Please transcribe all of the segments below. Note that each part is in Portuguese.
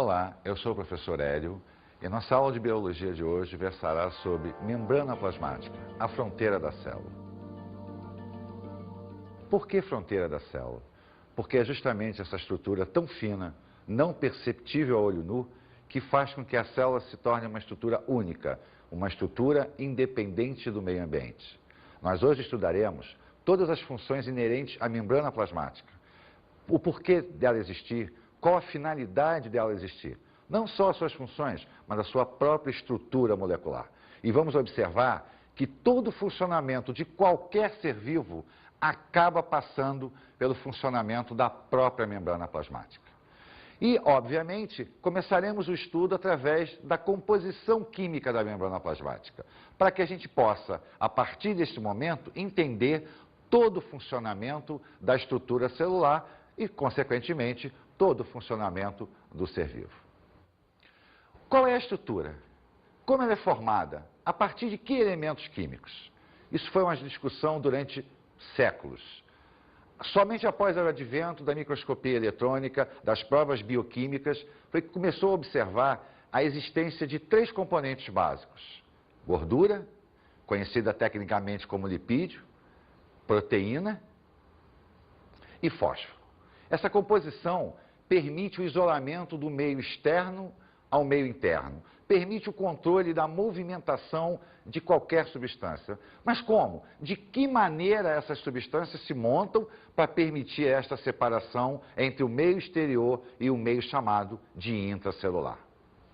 Olá, eu sou o professor Hélio e nossa aula de biologia de hoje versará sobre membrana plasmática, a fronteira da célula. Por que fronteira da célula? Porque é justamente essa estrutura tão fina, não perceptível a olho nu, que faz com que a célula se torne uma estrutura única, uma estrutura independente do meio ambiente. Nós hoje estudaremos todas as funções inerentes à membrana plasmática, o porquê dela existir, qual a finalidade dela existir. Não só as suas funções, mas a sua própria estrutura molecular. E vamos observar que todo o funcionamento de qualquer ser vivo acaba passando pelo funcionamento da própria membrana plasmática. E, obviamente, começaremos o estudo através da composição química da membrana plasmática, para que a gente possa, a partir deste momento, entender todo o funcionamento da estrutura celular e, consequentemente, todo o funcionamento do ser vivo. Qual é a estrutura? Como ela é formada? A partir de que elementos químicos? Isso foi uma discussão durante séculos. Somente após o advento da microscopia eletrônica, das provas bioquímicas, foi que começou a observar a existência de três componentes básicos: gordura, conhecida tecnicamente como lipídio, proteína e fósforo. Essa composição permite o isolamento do meio externo ao meio interno, permite o controle da movimentação de qualquer substância. Mas como? De que maneira essas substâncias se montam para permitir esta separação entre o meio exterior e o meio chamado de intracelular?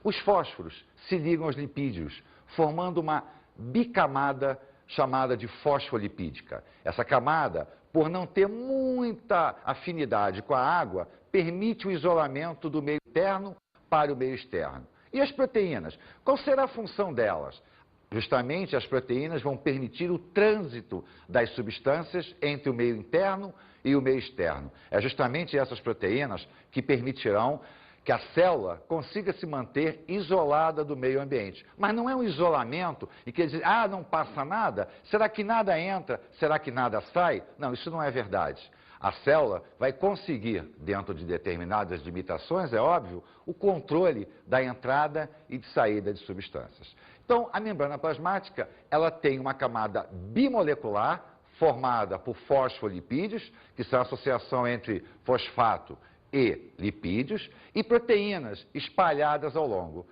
Os fósforos se ligam aos lipídios, formando uma bicamada chamada de fosfolipídica. Essa camada, por não ter muita afinidade com a água, permite o isolamento do meio interno para o meio externo. E as proteínas? Qual será a função delas? Justamente as proteínas vão permitir o trânsito das substâncias entre o meio interno e o meio externo. É justamente essas proteínas que permitirão que a célula consiga se manter isolada do meio ambiente. Mas não é um isolamento e quer dizer, não passa nada? Será que nada entra? Será que nada sai? Não, isso não é verdade. A célula vai conseguir, dentro de determinadas limitações, é óbvio, o controle da entrada e de saída de substâncias. Então, a membrana plasmática, ela tem uma camada bimolecular, formada por fosfolipídios, que são a associação entre fosfato e lipídios, e proteínas espalhadas ao longo.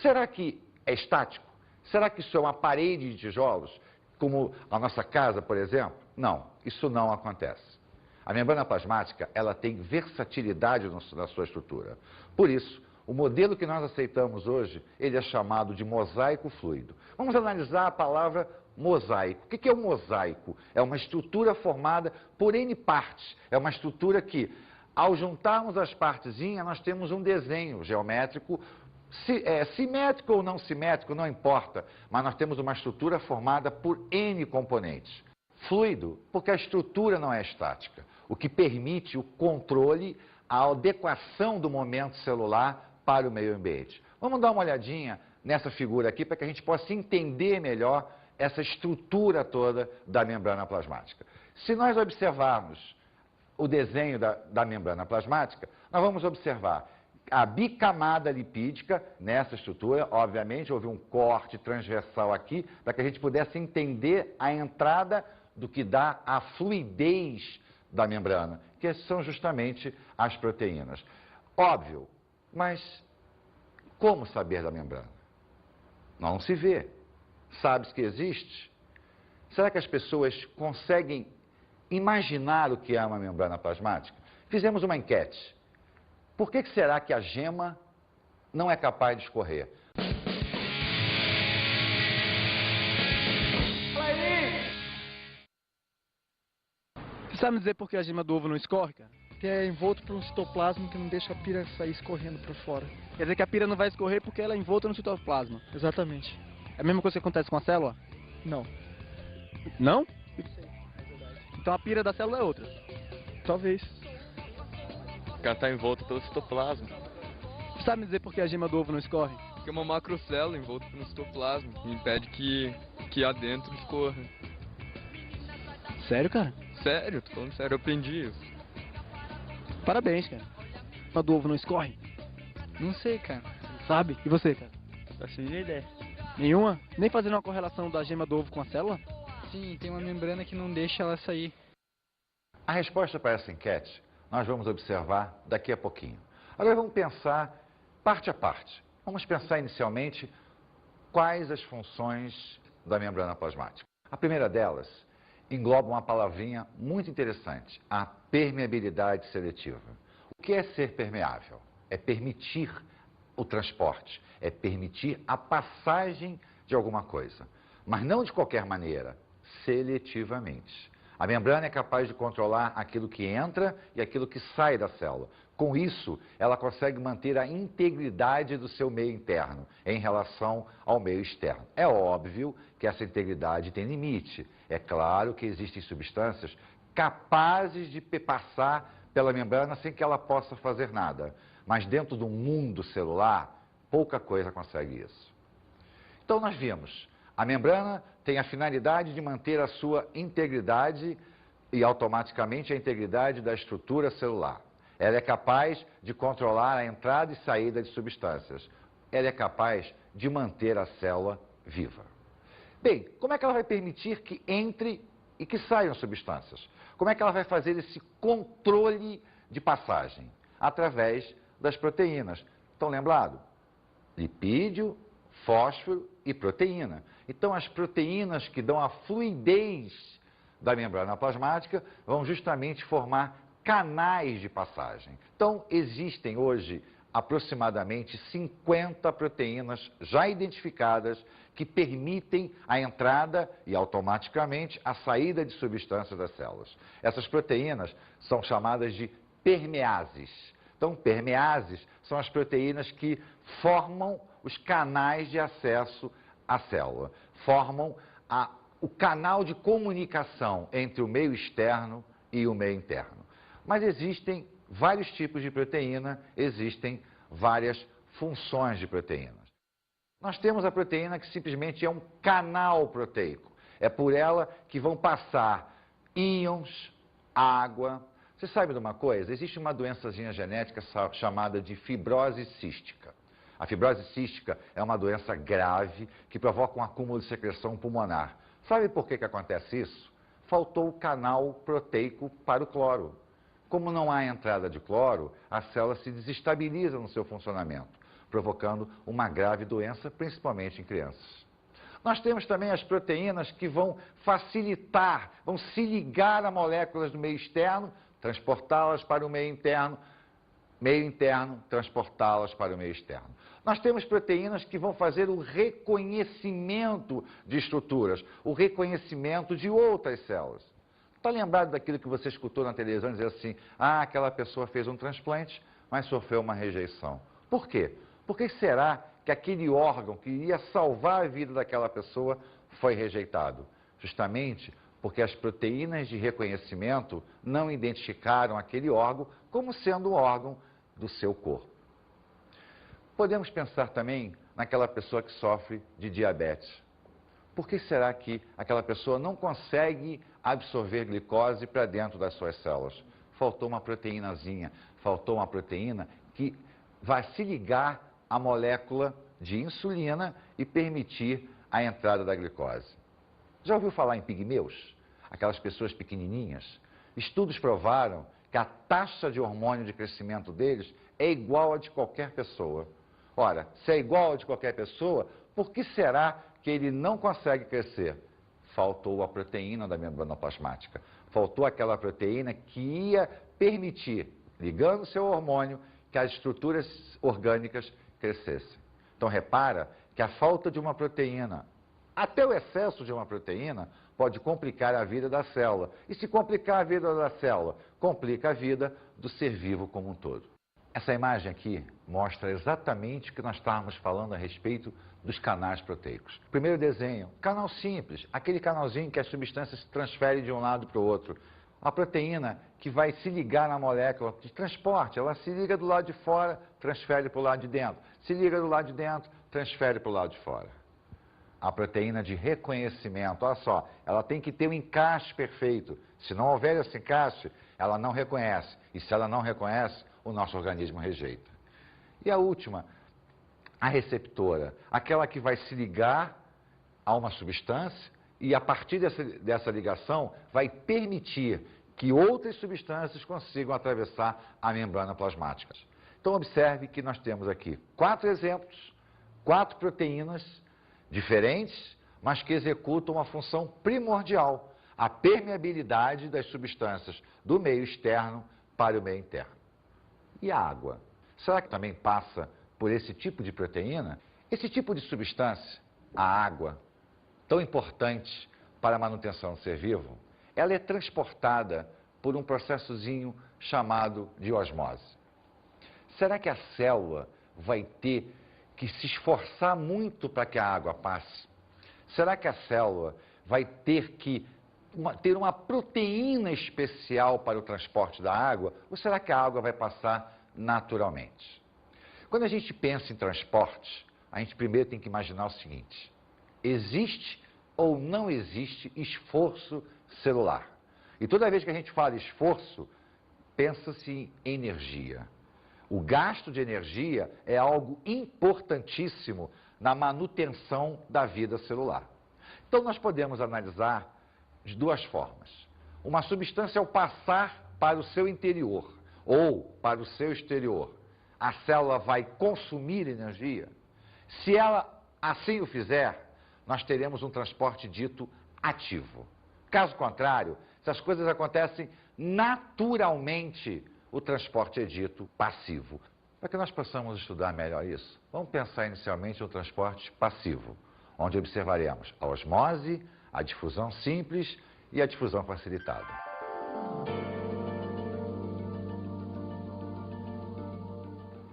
Será que é estático? Será que isso é uma parede de tijolos, como a nossa casa, por exemplo? Não, isso não acontece. A membrana plasmática, ela tem versatilidade na sua estrutura. Por isso, o modelo que nós aceitamos hoje, ele é chamado de mosaico fluido. Vamos analisar a palavra mosaico. O que é um mosaico? É uma estrutura formada por N partes. É uma estrutura que, ao juntarmos as partezinhas, nós temos um desenho geométrico, simétrico ou não simétrico, não importa, mas nós temos uma estrutura formada por N componentes. Fluido, porque a estrutura não é estática, o que permite o controle, a adequação do momento celular para o meio ambiente. Vamos dar uma olhadinha nessa figura aqui para que a gente possa entender melhor essa estrutura toda da membrana plasmática. Se nós observarmos o desenho da membrana plasmática, nós vamos observar a bicamada lipídica nessa estrutura. Obviamente, houve um corte transversal aqui para que a gente pudesse entender a entrada do que dá a fluidez da membrana, que são justamente as proteínas. Óbvio, mas como saber da membrana? Não se vê. Sabe-se que existe? Será que as pessoas conseguem imaginar o que é uma membrana plasmática? Fizemos uma enquete. Por que será que a gema não é capaz de escorrer? Você sabe me dizer por que a gema do ovo não escorre, cara? Que é envolto por um citoplasma que não deixa a pira sair escorrendo para fora. Quer dizer que a pira não vai escorrer porque ela é envolta no citoplasma. Exatamente. É a mesma coisa que acontece com a célula? Não. Não? Sim, é verdade. Então a pira da célula é outra. Talvez. Porque ela está envolta pelo citoplasma. Você sabe me dizer por que a gema do ovo não escorre? Porque é uma macrocélula envolta pelo citoplasma que impede que a dentro escorra. Sério, cara? Sério, tô falando sério, eu aprendi isso. Parabéns, cara. A do ovo não escorre? Não sei, cara. Sabe? E você, cara? Faço a mínima ideia. Nenhuma? Nem fazendo uma correlação da gema do ovo com a célula? Sim, tem uma membrana que não deixa ela sair. A resposta para essa enquete nós vamos observar daqui a pouquinho. Agora vamos pensar parte a parte. Vamos pensar inicialmente quais as funções da membrana plasmática. A primeira delas engloba uma palavrinha muito interessante, a permeabilidade seletiva. O que é ser permeável? É permitir o transporte, é permitir a passagem de alguma coisa, mas não de qualquer maneira, seletivamente. A membrana é capaz de controlar aquilo que entra e aquilo que sai da célula. Com isso, ela consegue manter a integridade do seu meio interno em relação ao meio externo. É óbvio que essa integridade tem limite. É claro que existem substâncias capazes de passar pela membrana sem que ela possa fazer nada. Mas dentro do mundo celular, pouca coisa consegue isso. Então nós vimos, a membrana tem a finalidade de manter a sua integridade e automaticamente a integridade da estrutura celular. Ela é capaz de controlar a entrada e saída de substâncias. Ela é capaz de manter a célula viva. Bem, como é que ela vai permitir que entre e que saiam substâncias? Como é que ela vai fazer esse controle de passagem? Através das proteínas. Estão lembrados? Lipídio, fósforo e proteína. Então, as proteínas que dão a fluidez da membrana plasmática vão justamente formar canais de passagem. Então, existem hoje aproximadamente 50 proteínas já identificadas que permitem a entrada e automaticamente a saída de substâncias das células. Essas proteínas são chamadas de permeases. Então, permeases são as proteínas que formam os canais de acesso à célula, formam o canal de comunicação entre o meio externo e o meio interno. Mas existem vários tipos de proteína, existem várias funções de proteínas. Nós temos a proteína que simplesmente é um canal proteico. É por ela que vão passar íons, água. Você sabe de uma coisa? Existe uma doençazinha genética chamada de fibrose cística. A fibrose cística é uma doença grave que provoca um acúmulo de secreção pulmonar. Sabe por que acontece isso? Faltou o canal proteico para o cloro. Como não há entrada de cloro, a célula se desestabiliza no seu funcionamento, provocando uma grave doença, principalmente em crianças. Nós temos também as proteínas que vão facilitar, vão se ligar a moléculas do meio externo, transportá-las para o meio interno, transportá-las para o meio externo. Nós temos proteínas que vão fazer o reconhecimento de estruturas, o reconhecimento de outras células. Está lembrado daquilo que você escutou na televisão, dizer assim, aquela pessoa fez um transplante, mas sofreu uma rejeição. Por quê? Por que será que aquele órgão que iria salvar a vida daquela pessoa foi rejeitado? Justamente porque as proteínas de reconhecimento não identificaram aquele órgão como sendo um órgão do seu corpo. Podemos pensar também naquela pessoa que sofre de diabetes. Por que será que aquela pessoa não consegue absorver glicose para dentro das suas células? Faltou uma proteínazinha, faltou uma proteína que vai se ligar à molécula de insulina e permitir a entrada da glicose. Já ouviu falar em pigmeus? Aquelas pessoas pequenininhas? Estudos provaram que a taxa de hormônio de crescimento deles é igual a de qualquer pessoa. Ora, se é igual a de qualquer pessoa, por que será que ele não consegue crescer? Faltou a proteína da membrana plasmática. Faltou aquela proteína que ia permitir, ligando o seu hormônio, que as estruturas orgânicas crescessem. Então, repara que a falta de uma proteína, até o excesso de uma proteína, pode complicar a vida da célula. E se complicar a vida da célula, complica a vida do ser vivo como um todo. Essa imagem aqui mostra exatamente o que nós estávamos falando a respeito dos canais proteicos. Primeiro desenho, canal simples, aquele canalzinho que as substâncias se transferem de um lado para o outro. A proteína que vai se ligar na molécula de transporte, ela se liga do lado de fora, transfere para o lado de dentro. Se liga do lado de dentro, transfere para o lado de fora. A proteína de reconhecimento, olha só, ela tem que ter um encaixe perfeito. Se não houver esse encaixe, ela não reconhece. E se ela não reconhece, o nosso organismo rejeita. E a última, a receptora, aquela que vai se ligar a uma substância e a partir dessa ligação vai permitir que outras substâncias consigam atravessar a membrana plasmática. Então observe que nós temos aqui 4 exemplos, 4 proteínas diferentes, mas que executam uma função primordial, a permeabilidade das substâncias do meio externo para o meio interno. E a água? Será que também passa por esse tipo de proteína? Esse tipo de substância, a água, tão importante para a manutenção do ser vivo, ela é transportada por um processozinho chamado de osmose. Será que a célula vai ter que se esforçar muito para que a água passe? Será que a célula vai ter que ter uma proteína especial para o transporte da água? Ou será que a água vai passar naturalmente? Quando a gente pensa em transporte, a gente primeiro tem que imaginar o seguinte: existe ou não existe esforço celular? E toda vez que a gente fala esforço, pensa-se em energia. O gasto de energia é algo importantíssimo na manutenção da vida celular. Então nós podemos analisar de 2 formas. Uma substância ao passar para o seu interior ou para o seu exterior, a célula vai consumir energia? Se ela assim o fizer, nós teremos um transporte dito ativo. Caso contrário, se as coisas acontecem naturalmente, o transporte é dito passivo. Para que nós possamos estudar melhor isso, vamos pensar inicialmente no transporte passivo, onde observaremos a osmose, a difusão simples e a difusão facilitada.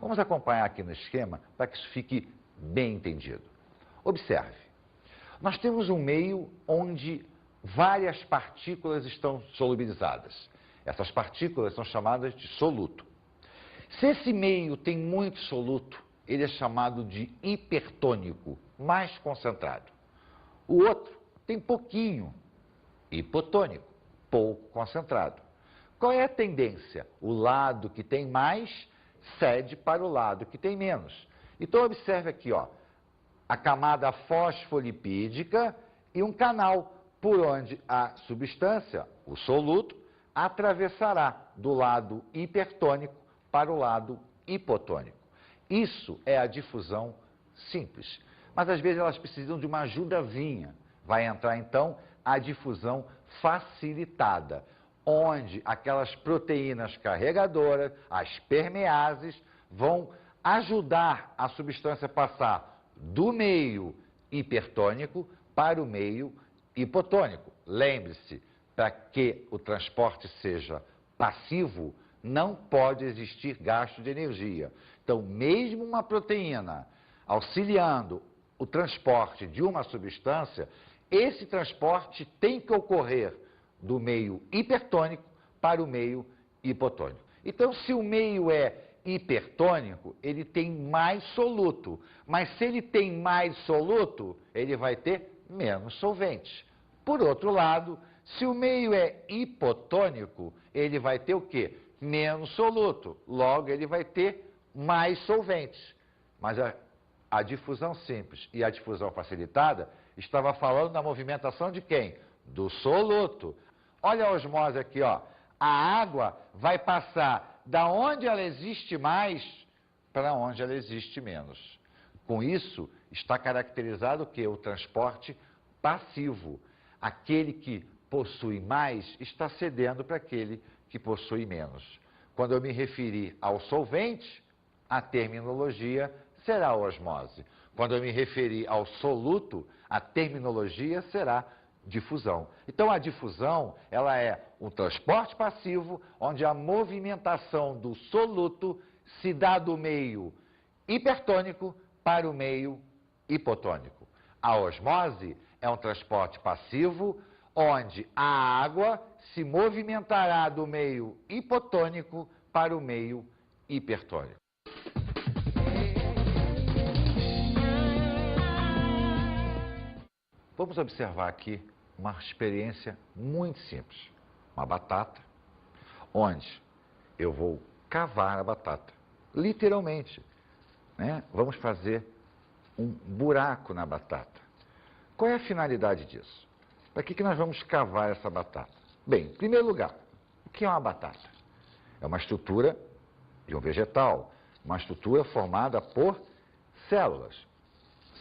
Vamos acompanhar aqui no esquema para que isso fique bem entendido. Observe, nós temos um meio onde várias partículas estão solubilizadas. Essas partículas são chamadas de soluto. Se esse meio tem muito soluto, ele é chamado de hipertônico, mais concentrado. O outro tem pouquinho, hipotônico, pouco concentrado. Qual é a tendência? O lado que tem mais cede para o lado que tem menos. Então observe aqui, ó, a camada fosfolipídica e um canal por onde a substância, o soluto, atravessará do lado hipertônico para o lado hipotônico. Isso é a difusão simples. Mas às vezes elas precisam de uma ajudazinha. Vai entrar então a difusão facilitada, onde aquelas proteínas carregadoras, as permeases, vão ajudar a substância a passar do meio hipertônico para o meio hipotônico. Lembre-se, para que o transporte seja passivo, não pode existir gasto de energia. Então, mesmo uma proteína auxiliando o transporte de uma substância, esse transporte tem que ocorrer do meio hipertônico para o meio hipotônico. Então, se o meio é hipertônico, ele tem mais soluto. Mas se ele tem mais soluto, ele vai ter menos solvente. Por outro lado, se o meio é hipotônico, ele vai ter o quê? Menos soluto. Logo, ele vai ter mais solventes. Mas a difusão simples e a difusão facilitada estava falando da movimentação de quem? Do soluto. Olha a osmose aqui, ó. A água vai passar da onde ela existe mais para onde ela existe menos. Com isso, está caracterizado o quê? O transporte passivo. Aquele que possui mais está cedendo para aquele que possui menos. Quando eu me referir ao solvente, a terminologia será osmose. Quando eu me referir ao soluto, a terminologia será difusão. Então, a difusão, ela é um transporte passivo, onde a movimentação do soluto se dá do meio hipertônico para o meio hipotônico. A osmose é um transporte passivo, onde a água se movimentará do meio hipotônico para o meio hipertônico. Vamos observar aqui uma experiência muito simples. Uma batata, onde eu vou cavar a batata. Literalmente, né, vamos fazer um buraco na batata. Qual é a finalidade disso? Para que nós vamos cavar essa batata? Bem, em primeiro lugar, o que é uma batata? É uma estrutura de um vegetal, uma estrutura formada por células.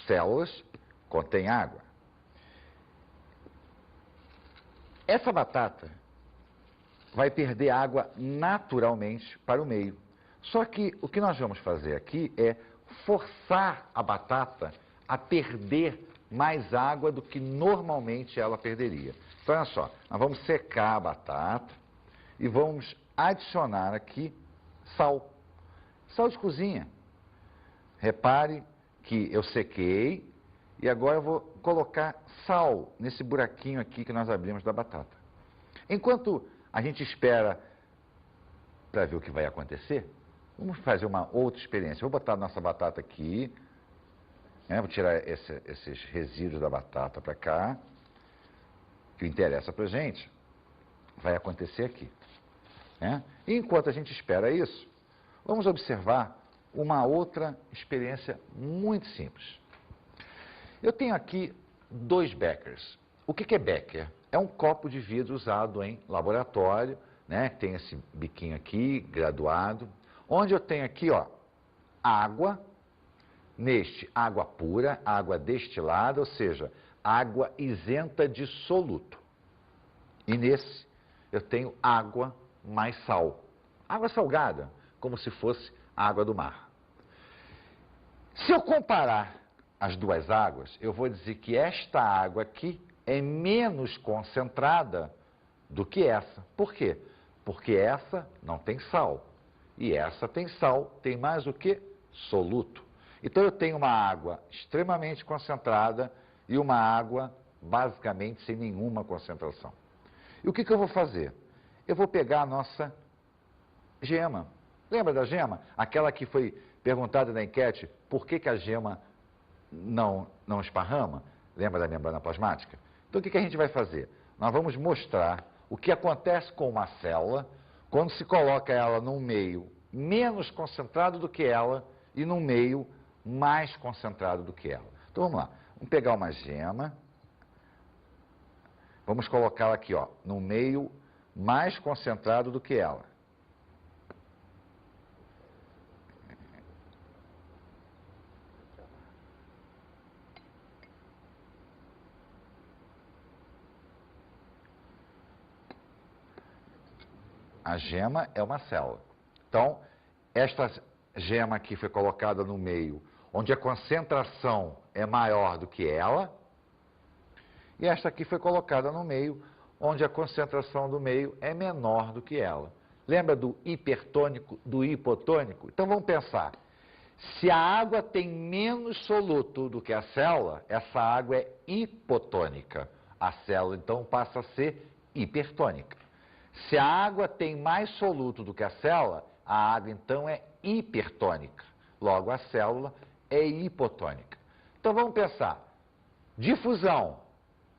Células contêm água. Essa batata vai perder água naturalmente para o meio. Só que o que nós vamos fazer aqui é forçar a batata a perder mais água do que normalmente ela perderia. Então, olha só, nós vamos secar a batata e vamos adicionar aqui sal. Sal de cozinha. Repare que eu sequei e agora eu vou colocar sal nesse buraquinho aqui que nós abrimos da batata. Enquanto a gente espera para ver o que vai acontecer, vamos fazer uma outra experiência. Vou botar a nossa batata aqui, né? Vou tirar esses resíduos da batata para cá. O que interessa para a gente vai acontecer aqui, né? E enquanto a gente espera isso, vamos observar uma outra experiência muito simples. Eu tenho aqui 2 Beckers. O que é Becker? É um copo de vidro usado em laboratório, né? Tem esse biquinho aqui, graduado, onde eu tenho aqui, ó, água, neste água pura, água destilada, ou seja, água isenta de soluto. E nesse eu tenho água mais sal. Água salgada, como se fosse água do mar. Se eu comparar as duas águas, eu vou dizer que esta água aqui é menos concentrada do que essa. Por quê? Porque essa não tem sal. E essa tem sal, tem mais o que? Soluto. Então eu tenho uma água extremamente concentrada e uma água basicamente sem nenhuma concentração. E o que eu vou fazer? Eu vou pegar a nossa gema. Lembra da gema? Aquela que foi perguntada na enquete, por que a gema não esparrama? Lembra da membrana plasmática? Então o que a gente vai fazer? Nós vamos mostrar o que acontece com uma célula quando se coloca ela num meio menos concentrado do que ela e num meio mais concentrado do que ela. Então vamos lá. Vamos pegar uma gema. Vamos colocá-la aqui, ó, num meio mais concentrado do que ela. A gema é uma célula. Então, esta gema aqui foi colocada no meio, onde a concentração é maior do que ela, e esta aqui foi colocada no meio, onde a concentração do meio é menor do que ela. Lembra do hipertônico, do hipotônico? Então vamos pensar. Se a água tem menos soluto do que a célula, essa água é hipotônica. A célula então passa a ser hipertônica. Se a água tem mais soluto do que a célula, a água então é hipertônica. Logo, a célula é hipotônica. Então vamos pensar. Difusão.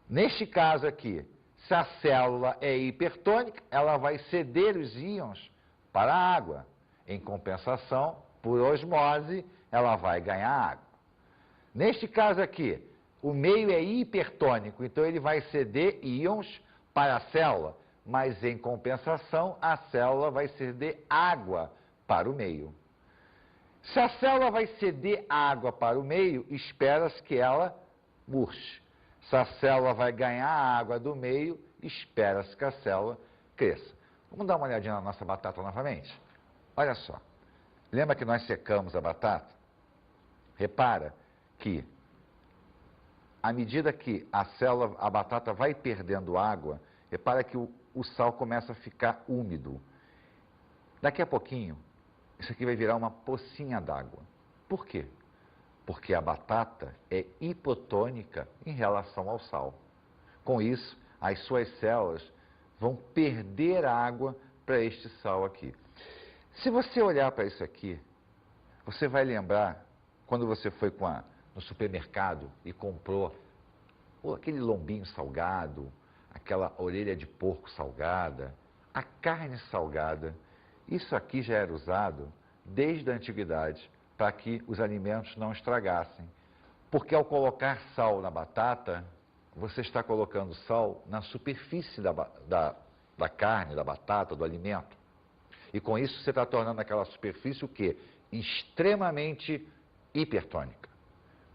Neste caso aqui, se a célula é hipertônica, ela vai ceder os íons para a água. Em compensação, por osmose, ela vai ganhar água. Neste caso aqui, o meio é hipertônico, então ele vai ceder íons para a célula. Mas, em compensação, a célula vai ceder água para o meio. Se a célula vai ceder água para o meio, espera-se que ela murche. Se a célula vai ganhar água do meio, espera-se que a célula cresça. Vamos dar uma olhadinha na nossa batata novamente? Olha só. Lembra que nós secamos a batata? Repara que, à medida que a batata vai perdendo água, repara que o sal começa a ficar úmido. Daqui a pouquinho, isso aqui vai virar uma pocinha d'água. Por quê? Porque a batata é hipotônica em relação ao sal. Com isso, as suas células vão perder água para este sal aqui. Se você olhar para isso aqui, você vai lembrar quando você foi no supermercado e comprou aquele lombinho salgado, aquela orelha de porco salgada, a carne salgada. Isso aqui já era usado desde a antiguidade para que os alimentos não estragassem. Porque ao colocar sal na batata, você está colocando sal na superfície da carne, da batata, do alimento. E com isso você está tornando aquela superfície o quê? Extremamente hipertônica.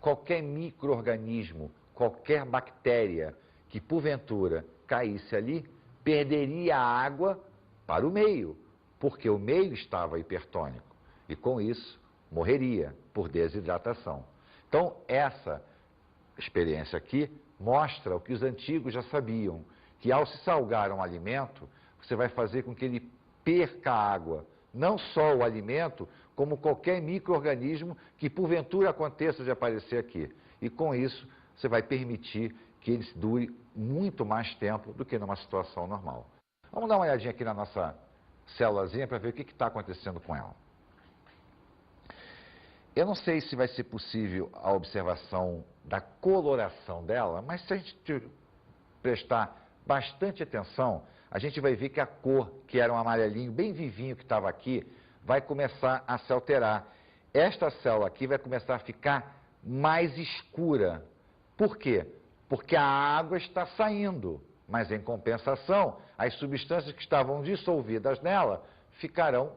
Qualquer micro-organismo, qualquer bactéria que porventura caísse ali, perderia a água para o meio, porque o meio estava hipertônico. E com isso, morreria por desidratação. Então, essa experiência aqui mostra o que os antigos já sabiam, que ao se salgar um alimento, você vai fazer com que ele perca água. Não só o alimento, como qualquer micro-organismo que porventura aconteça de aparecer aqui. E com isso, você vai permitir que ele dure muito mais tempo do que numa situação normal. Vamos dar uma olhadinha aqui na nossa célulazinha para ver o que está acontecendo com ela. Eu não sei se vai ser possível a observação da coloração dela, mas se a gente prestar bastante atenção, a gente vai ver que a cor, que era um amarelinho bem vivinho que estava aqui, vai começar a se alterar. Esta célula aqui vai começar a ficar mais escura. Por quê? Porque a água está saindo, mas em compensação, as substâncias que estavam dissolvidas nela ficarão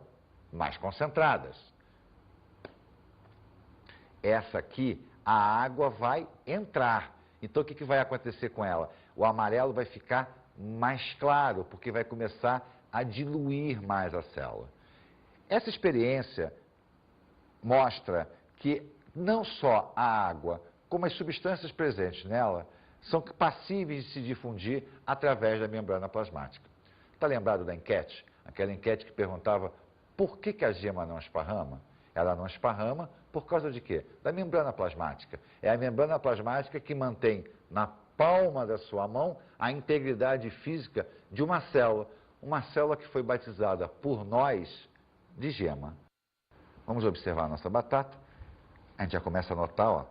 mais concentradas. Essa aqui, a água vai entrar. Então, o que vai acontecer com ela? O amarelo vai ficar mais claro, porque vai começar a diluir mais a célula. Essa experiência mostra que não só a água, como as substâncias presentes nela, são passíveis de se difundir através da membrana plasmática. Está lembrado da enquete? Aquela enquete que perguntava por que a gema não esparrama? Ela não esparrama por causa de quê? Da membrana plasmática. É a membrana plasmática que mantém na palma da sua mão a integridade física de uma célula que foi batizada por nós de gema. Vamos observar a nossa batata. A gente já começa a notar, ó,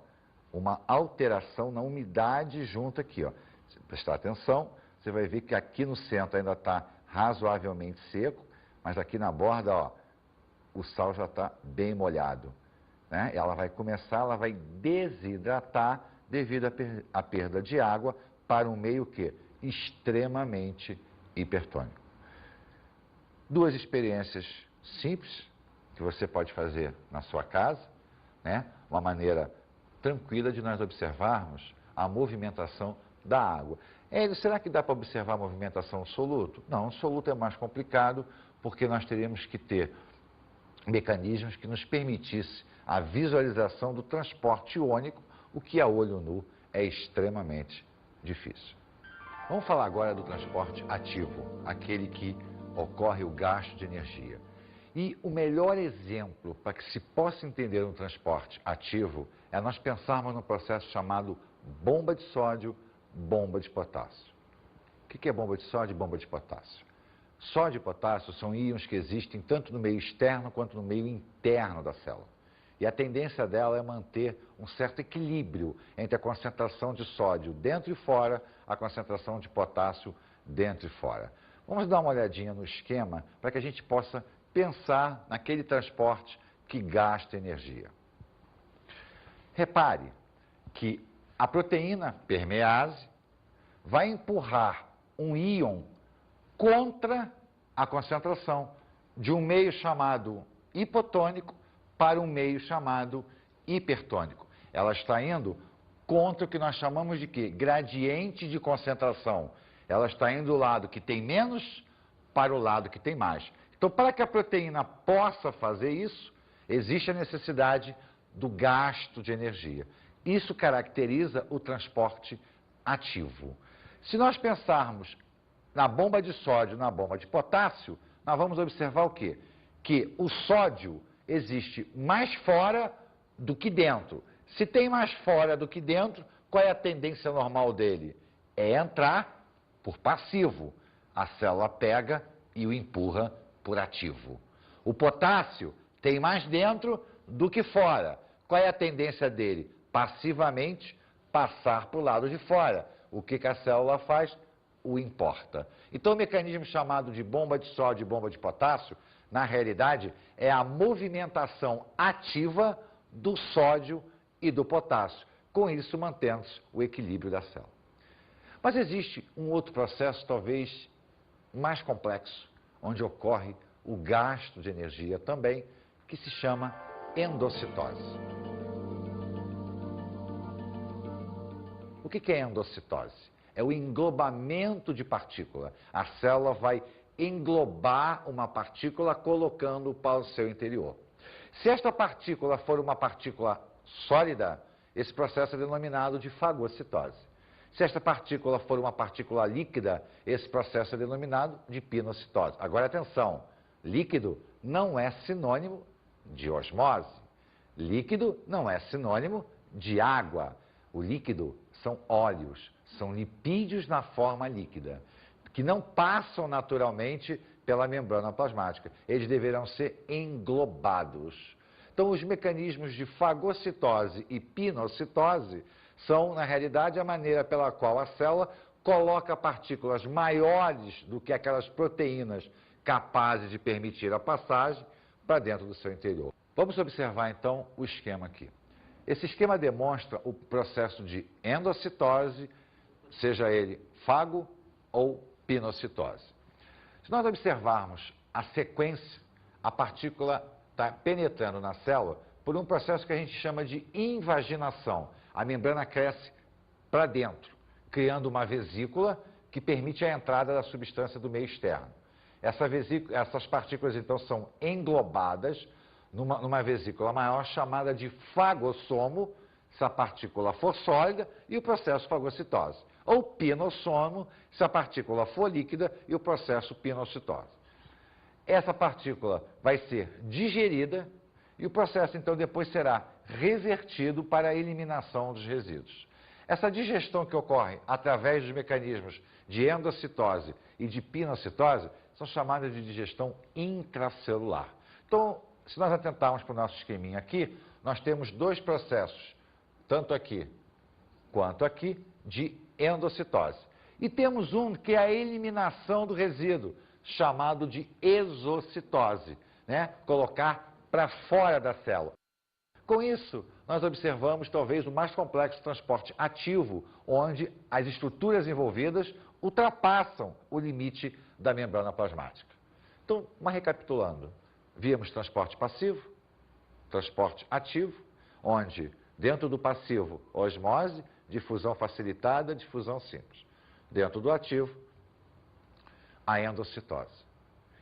uma alteração na umidade junto aqui, ó. Se prestar atenção, você vai ver que aqui no centro ainda está razoavelmente seco, mas aqui na borda, ó, o sal já está bem molhado, né? Ela vai desidratar devido à perda de água para um meio que extremamente hipertônico. Duas experiências simples que você pode fazer na sua casa, né? Uma maneira tranquila de nós observarmos a movimentação da água. Será que dá para observar a movimentação no soluto? Não, o soluto é mais complicado porque nós teríamos que ter mecanismos que nos permitissem a visualização do transporte iônico, o que a olho nu é extremamente difícil. Vamos falar agora do transporte ativo, aquele que ocorre o gasto de energia. E o melhor exemplo para que se possa entender um transporte ativo é nós pensarmos num processo chamado bomba de sódio, bomba de potássio. O que é bomba de sódio e bomba de potássio? Sódio e potássio são íons que existem tanto no meio externo quanto no meio interno da célula. E a tendência dela é manter um certo equilíbrio entre a concentração de sódio dentro e fora, a concentração de potássio dentro e fora. Vamos dar uma olhadinha no esquema para que a gente possa pensar naquele transporte que gasta energia. Repare que a proteína permease vai empurrar um íon contra a concentração de um meio chamado hipotônico para um meio chamado hipertônico. Ela está indo contra o que nós chamamos de quê? Gradiente de concentração. Ela está indo do lado que tem menos para o lado que tem mais. Então, para que a proteína possa fazer isso, existe a necessidade do gasto de energia. Isso caracteriza o transporte ativo. Se nós pensarmos na bomba de sódio, na bomba de potássio, nós vamos observar o quê? Que o sódio existe mais fora do que dentro. Se tem mais fora do que dentro, qual é a tendência normal dele? É entrar por passivo. A célula pega e o empurra por ativo. O potássio tem mais dentro do que fora. Qual é a tendência dele? Passivamente passar para o lado de fora. O que a célula faz? O importa. Então, o mecanismo chamado de bomba de sódio e bomba de potássio na realidade, é a movimentação ativa do sódio e do potássio. Com isso, mantendo-se o equilíbrio da célula. Mas existe um outro processo, talvez mais complexo, onde ocorre o gasto de energia também, que se chama endocitose. O que é endocitose? É o englobamento de partícula. A célula vai englobar uma partícula colocando para o seu interior. Se esta partícula for uma partícula sólida, esse processo é denominado de fagocitose. Se esta partícula for uma partícula líquida, esse processo é denominado de pinocitose. Agora, atenção, líquido não é sinônimo de osmose. Líquido não é sinônimo de água. O líquido são óleos, são lipídios na forma líquida, que não passam naturalmente pela membrana plasmática. Eles deverão ser englobados. Então, os mecanismos de fagocitose e pinocitose são, na realidade, a maneira pela qual a célula coloca partículas maiores do que aquelas proteínas capazes de permitir a passagem para dentro do seu interior. Vamos observar, então, o esquema aqui. Esse esquema demonstra o processo de endocitose, seja ele fago ou pinocitose. Se nós observarmos a sequência, a partícula está penetrando na célula por um processo que a gente chama de invaginação. A membrana cresce para dentro, criando uma vesícula que permite a entrada da substância do meio externo. Essas partículas, então, são englobadas numa vesícula maior chamada de fagossomo, se a partícula for sólida, e o processo fagocitose. Ou pinossomo, se a partícula for líquida, e o processo pinocitose. Essa partícula vai ser digerida e o processo, então, depois será revertido para a eliminação dos resíduos. Essa digestão que ocorre através dos mecanismos de endocitose e de pinocitose são chamadas de digestão intracelular. Então, se nós atentarmos para o nosso esqueminha aqui, nós temos dois processos, tanto aqui quanto aqui, de endocitose. E temos um que é a eliminação do resíduo, chamado de exocitose, né? Colocar para fora da célula. Com isso, nós observamos talvez o mais complexo transporte ativo, onde as estruturas envolvidas ultrapassam o limite da membrana plasmática. Então, recapitulando, víamos transporte passivo, transporte ativo, onde dentro do passivo, osmose, difusão facilitada, difusão simples. Dentro do ativo, a endocitose.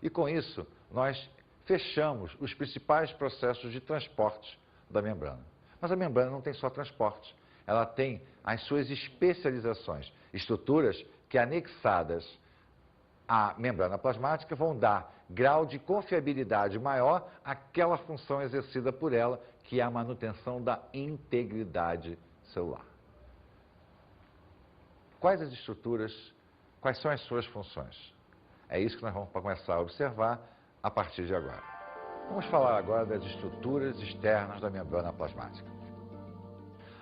E com isso, nós fechamos os principais processos de transporte da membrana. Mas a membrana não tem só transporte, ela tem as suas especializações, estruturas que anexadas à membrana plasmática vão dar grau de confiabilidade maior àquela função exercida por ela, que é a manutenção da integridade celular. Quais as estruturas, quais são as suas funções? É isso que nós vamos começar a observar a partir de agora. Vamos falar agora das estruturas externas da membrana plasmática.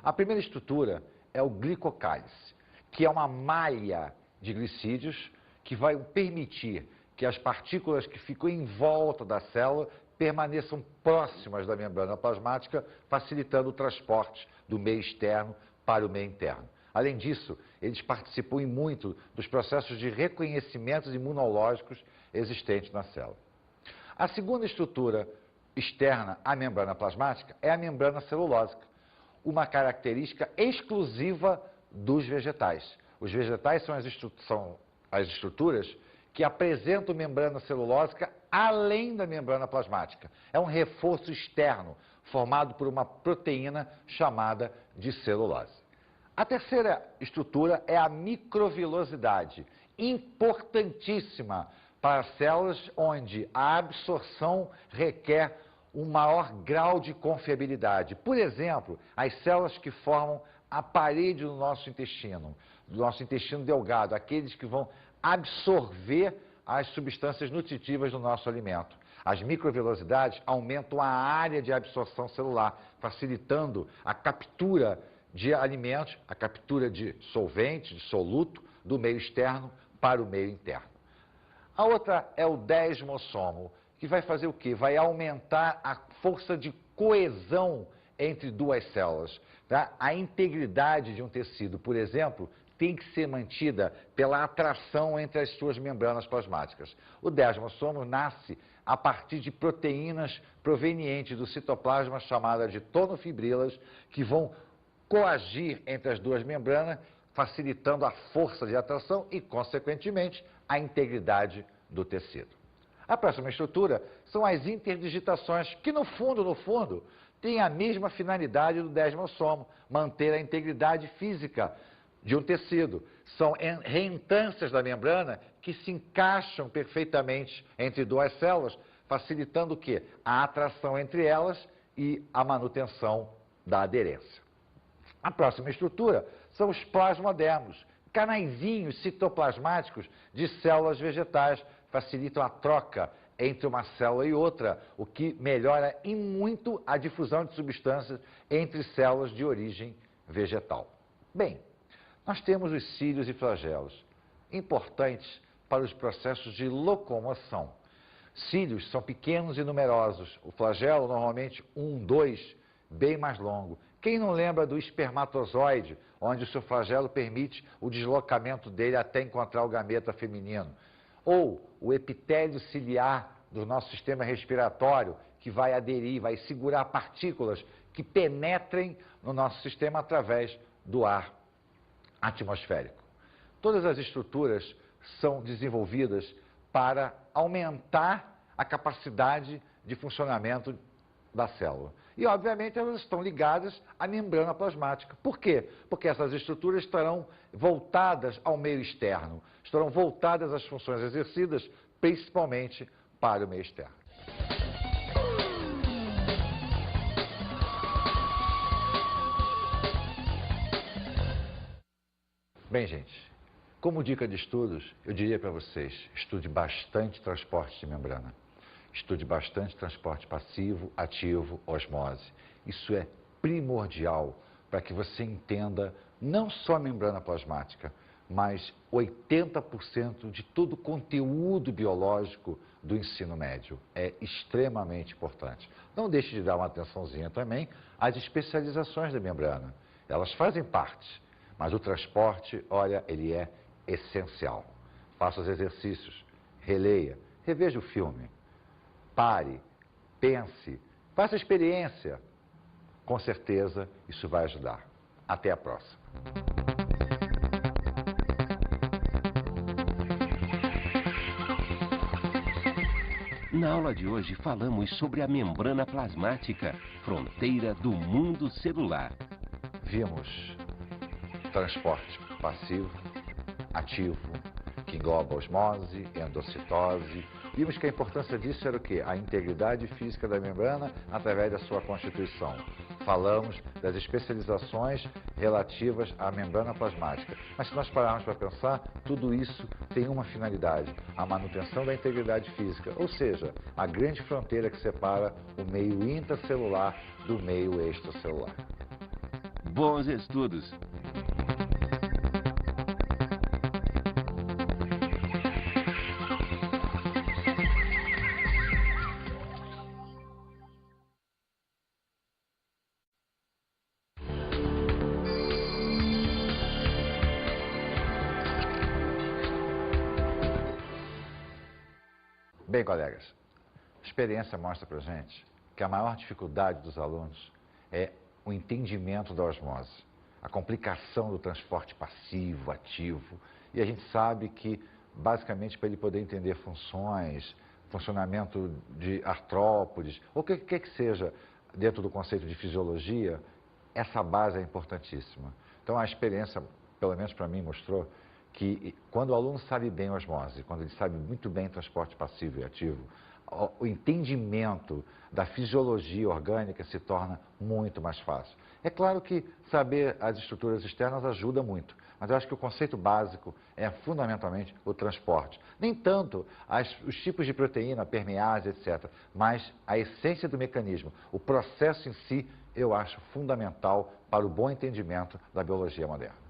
A primeira estrutura é o glicocálice, que é uma malha de glicídios que vai permitir que as partículas que ficam em volta da célula permaneçam próximas da membrana plasmática, facilitando o transporte do meio externo para o meio interno. Além disso, eles participam muito dos processos de reconhecimento imunológicos existentes na célula. A segunda estrutura externa à membrana plasmática é a membrana celulósica, uma característica exclusiva dos vegetais. Os vegetais são as estruturas que apresentam membrana celulósica além da membrana plasmática. É um reforço externo formado por uma proteína chamada de celulose. A terceira estrutura é a microvilosidade, importantíssima para células onde a absorção requer um maior grau de confiabilidade. Por exemplo, as células que formam a parede do nosso intestino delgado, aqueles que vão absorver as substâncias nutritivas do nosso alimento. As microvilosidades aumentam a área de absorção celular, facilitando a captura de alimentos, a captura de solvente, de soluto, do meio externo para o meio interno. A outra é o desmossomo, que vai fazer o quê? Vai aumentar a força de coesão entre duas células. Tá? A integridade de um tecido, por exemplo, tem que ser mantida pela atração entre as suas membranas plasmáticas. O desmossomo nasce a partir de proteínas provenientes do citoplasma chamadas de tonofibrilas, que vão coagir entre as duas membranas, facilitando a força de atração e, consequentemente, a integridade do tecido. A próxima estrutura são as interdigitações, que no fundo, têm a mesma finalidade do desmossomo, manter a integridade física de um tecido. São reentrâncias da membrana que se encaixam perfeitamente entre duas células, facilitando o quê? A atração entre elas e a manutenção da aderência. A próxima estrutura são os plasmodermos, canaizinhos citoplasmáticos de células vegetais, facilitam a troca entre uma célula e outra, o que melhora em muito a difusão de substâncias entre células de origem vegetal. Bem, nós temos os cílios e flagelos, importantes para os processos de locomoção. Cílios são pequenos e numerosos, o flagelo normalmente 1, 2, bem mais longo. Quem não lembra do espermatozoide, onde o seu flagelo permite o deslocamento dele até encontrar o gameta feminino? Ou o epitélio ciliar do nosso sistema respiratório, que vai aderir, vai segurar partículas que penetrem no nosso sistema através do ar atmosférico. Todas as estruturas são desenvolvidas para aumentar a capacidade de funcionamento da célula. E, obviamente, elas estão ligadas à membrana plasmática. Por quê? Porque essas estruturas estarão voltadas ao meio externo, estarão voltadas às funções exercidas, principalmente para o meio externo. Bem, gente, como dica de estudos, eu diria para vocês, estude bastante transporte de membrana. Estude bastante transporte passivo, ativo, osmose. Isso é primordial para que você entenda não só a membrana plasmática, mas 80% de todo o conteúdo biológico do ensino médio. É extremamente importante. Não deixe de dar uma atençãozinha também às especializações da membrana. Elas fazem parte, mas o transporte, olha, ele é essencial. Faça os exercícios, releia, reveja o filme. Pare, pense, faça experiência. Com certeza, isso vai ajudar. Até a próxima. Na aula de hoje falamos sobre a membrana plasmática, fronteira do mundo celular. Vimos transporte passivo, ativo, que engloba osmose, endocitose. Vimos que a importância disso era o quê? A integridade física da membrana através da sua constituição. Falamos das especializações relativas à membrana plasmática. Mas se nós pararmos para pensar, tudo isso tem uma finalidade, a manutenção da integridade física, ou seja, a grande fronteira que separa o meio intracelular do meio extracelular. Bons estudos! Bem, colegas, a experiência mostra para a gente que a maior dificuldade dos alunos é o entendimento da osmose, a complicação do transporte passivo, ativo. E a gente sabe que, basicamente, para ele poder entender funções, funcionamento de artrópodes, ou o que quer que seja dentro do conceito de fisiologia, essa base é importantíssima. Então, a experiência, pelo menos para mim, mostrou que quando o aluno sabe bem osmose, quando ele sabe muito bem transporte passivo e ativo, o entendimento da fisiologia orgânica se torna muito mais fácil. É claro que saber as estruturas externas ajuda muito, mas eu acho que o conceito básico é fundamentalmente o transporte. Nem tanto os tipos de proteína, permease, etc., mas a essência do mecanismo, o processo em si, eu acho fundamental para o bom entendimento da biologia moderna.